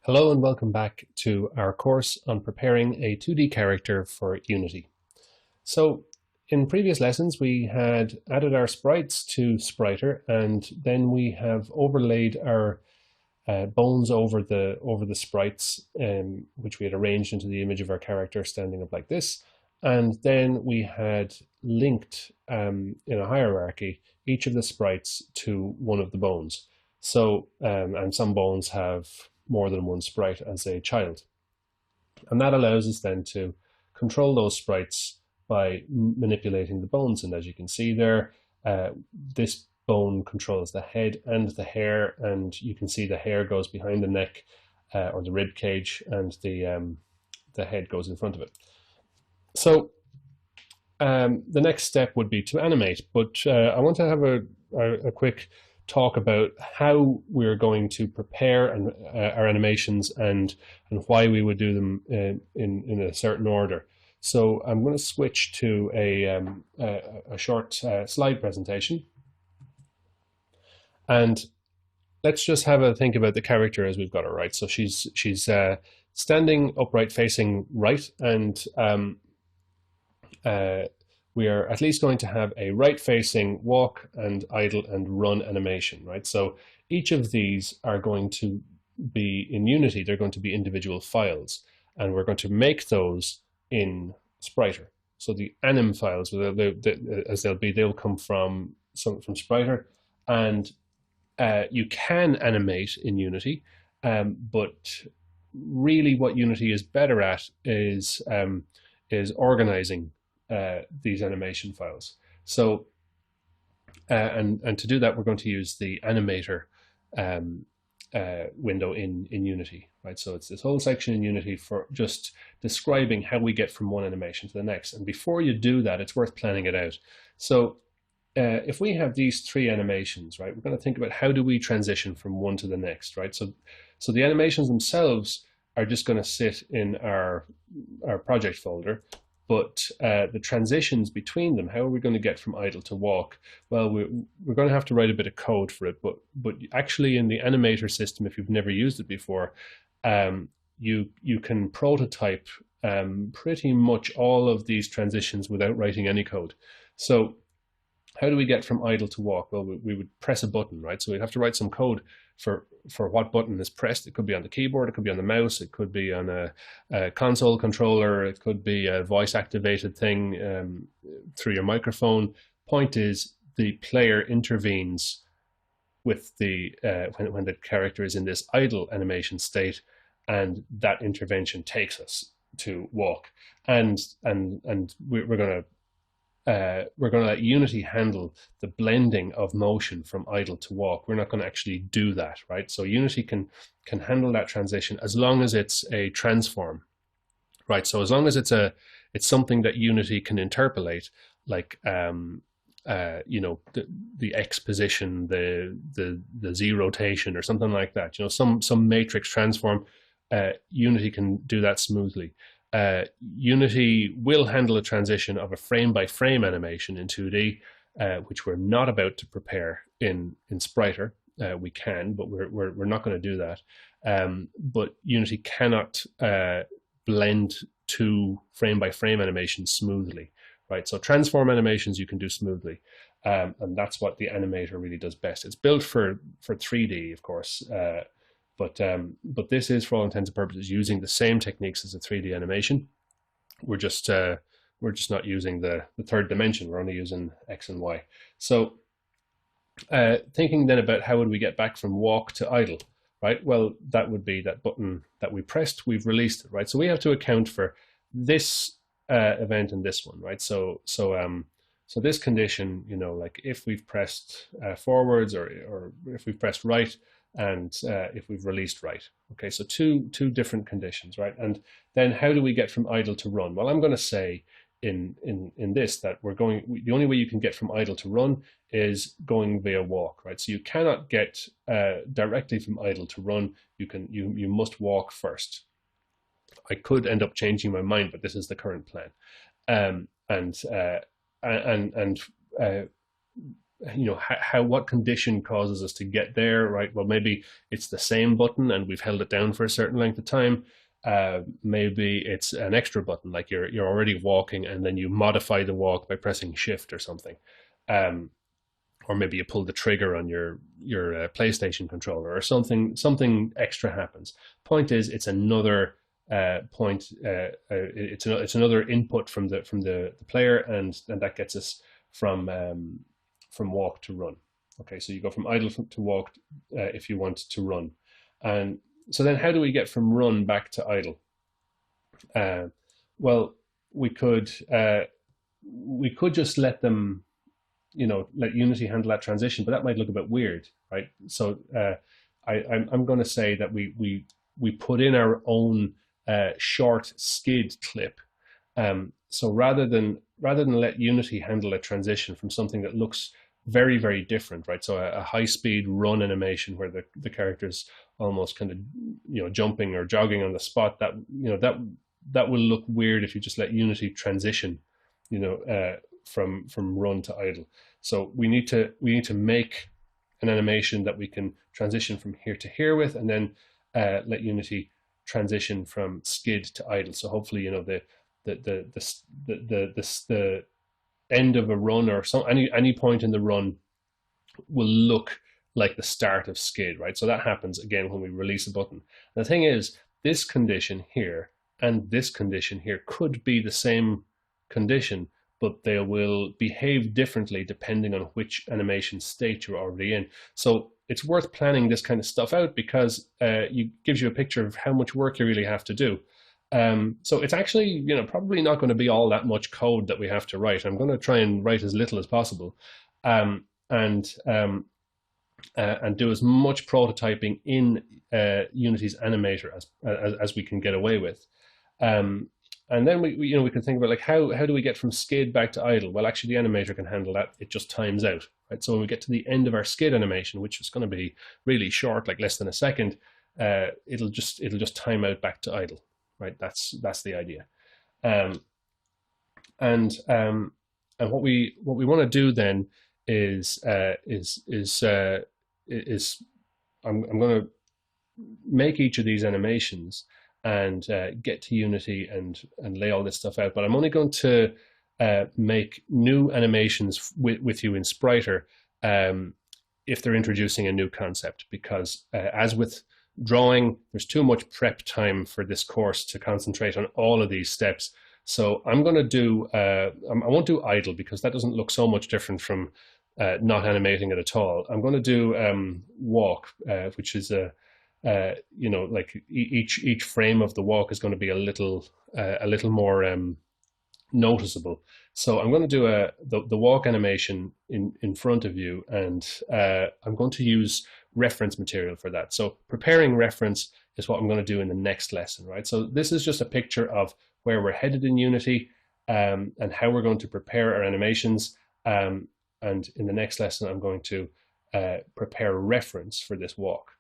Hello and welcome back to our course on preparing a 2D character for Unity. So in previous lessons we had added our sprites to Spriter, and then we have overlaid our bones over the sprites, which we had arranged into the image of our character standing up like this. And then we had linked in a hierarchy each of the sprites to one of the bones. So and some bones have more than one sprite as a child. And that allows us then to control those sprites by manipulating the bones. And as you can see there, this bone controls the head and the hair, and you can see the hair goes behind the neck or the rib cage, and the head goes in front of it. So the next step would be to animate, but I want to have a quick talk about how we're going to prepare our animations and why we would do them in a certain order. So I'm going to switch to a short slide presentation, and let's just have a think about the character as we've got her, right? So she's standing upright, facing right, and we are at least going to have a right-facing walk and idle and run animation, right? So each of these are going to be in Unity, they're going to be individual files, and we're going to make those in Spriter. So the anim files, as they'll come from Spriter, and you can animate in Unity, but really what Unity is better at is organizing these animation files. So and to do that, we're going to use the Animator window in Unity, right? So it's this whole section in Unity for just describing how we get from one animation to the next. And before you do that, it's worth planning it out. So if we have these three animations, right, we're going to think about how do we transition from one to the next, right? So the animations themselves are just going to sit in our project folder, but the transitions between them, how are we going to get from idle to walk? Well, we're going to have to write a bit of code for it, but actually in the Animator system, if you've never used it before, you can prototype pretty much all of these transitions without writing any code. So how do we get from idle to walk? Well, we would press a button, right? So we'd have to write some code for what button is pressed. It could be on the keyboard, it could be on the mouse, it could be on a console controller, it could be a voice activated thing through your microphone. Point is, the player intervenes with the when the character is in this idle animation state, and that intervention takes us to walk. And we're going to let Unity handle the blending of motion from idle to walk. We're not going to actually do that, right? So Unity can handle that transition as long as it's a transform, right? So as long as it's something that Unity can interpolate, like you know, the X position, the Z rotation, or something like that. You know, some matrix transform. Unity can do that smoothly. Unity will handle a transition of a frame-by-frame animation in 2D, which we're not about to prepare in Spriter. We can, but we're not going to do that. But Unity cannot blend two frame-by-frame animations smoothly, right? So transform animations you can do smoothly, and that's what the Animator really does best. It's built for 3D, of course. But this is, for all intents and purposes, using the same techniques as a 3D animation. We're just not using the third dimension. We're only using X and Y. So thinking then about how would we get back from walk to idle, right? Well, that would be that button that we pressed, we've released it, right? So we have to account for this event and this one, right? So this condition, you know, like if we've pressed forwards or if we've pressed right, and if we've released right. Okay, so two different conditions, right? And then how do we get from idle to run? Well, I'm going to say in this that the only way you can get from idle to run is going via walk, right? So you cannot get directly from idle to run. You must walk first. I could end up changing my mind, but this is the current plan. what condition causes us to get there, right? Well, maybe it's the same button and we've held it down for a certain length of time. Maybe it's an extra button, like you're already walking and then you modify the walk by pressing shift or something. Or maybe you pull the trigger on your PlayStation controller or something extra happens. Point is, it's another point. It's another input from the player, and that gets us from walk to run. Okay, so you go from idle to walk if you want to run, and so then how do we get from run back to idle? Uh, well, we could just let them, let Unity handle that transition, but that might look a bit weird, right? So I'm going to say that we put in our own short skid clip. So rather than let Unity handle a transition from something that looks very, very different, right? So a high speed run animation where the character's almost kind of jumping or jogging on the spot, that will look weird if you just let Unity transition, from run to idle. So we need to make an animation that we can transition from here to here with, and then let Unity transition from skid to idle. So hopefully, the end of a run or any point in the run will look like the start of skid, right? So that happens again when we release a button. And the thing is, this condition here and this condition here could be the same condition, but they will behave differently depending on which animation state you're already in. So it's worth planning this kind of stuff out because it gives you a picture of how much work you really have to do. So it's actually, probably not going to be all that much code that we have to write. I'm going to try and write as little as possible, and do as much prototyping in Unity's Animator as we can get away with. And then we can think about, like, how do we get from skid back to idle? Well, actually, the animator can handle that. It just times out, right? So when we get to the end of our skid animation, which is going to be really short, like less than a second, it'll just time out back to idle, right? That's the idea. And what we want to do then is I'm going to make each of these animations and get to Unity and lay all this stuff out. But I'm only going to make new animations with you in Spriter if they're introducing a new concept, because as with drawing, there's too much prep time for this course to concentrate on all of these steps. So I'm going to do, I won't do idle because that doesn't look so much different from not animating it at all. I'm going to do walk, which is like each frame of the walk is going to be a little more noticeable. So I'm going to do the walk animation in front of you, and I'm going to use reference material for that. So preparing reference is what I'm going to do in the next lesson, right? So this is just a picture of where we're headed in Unity and how we're going to prepare our animations. And in the next lesson, I'm going to prepare a reference for this walk.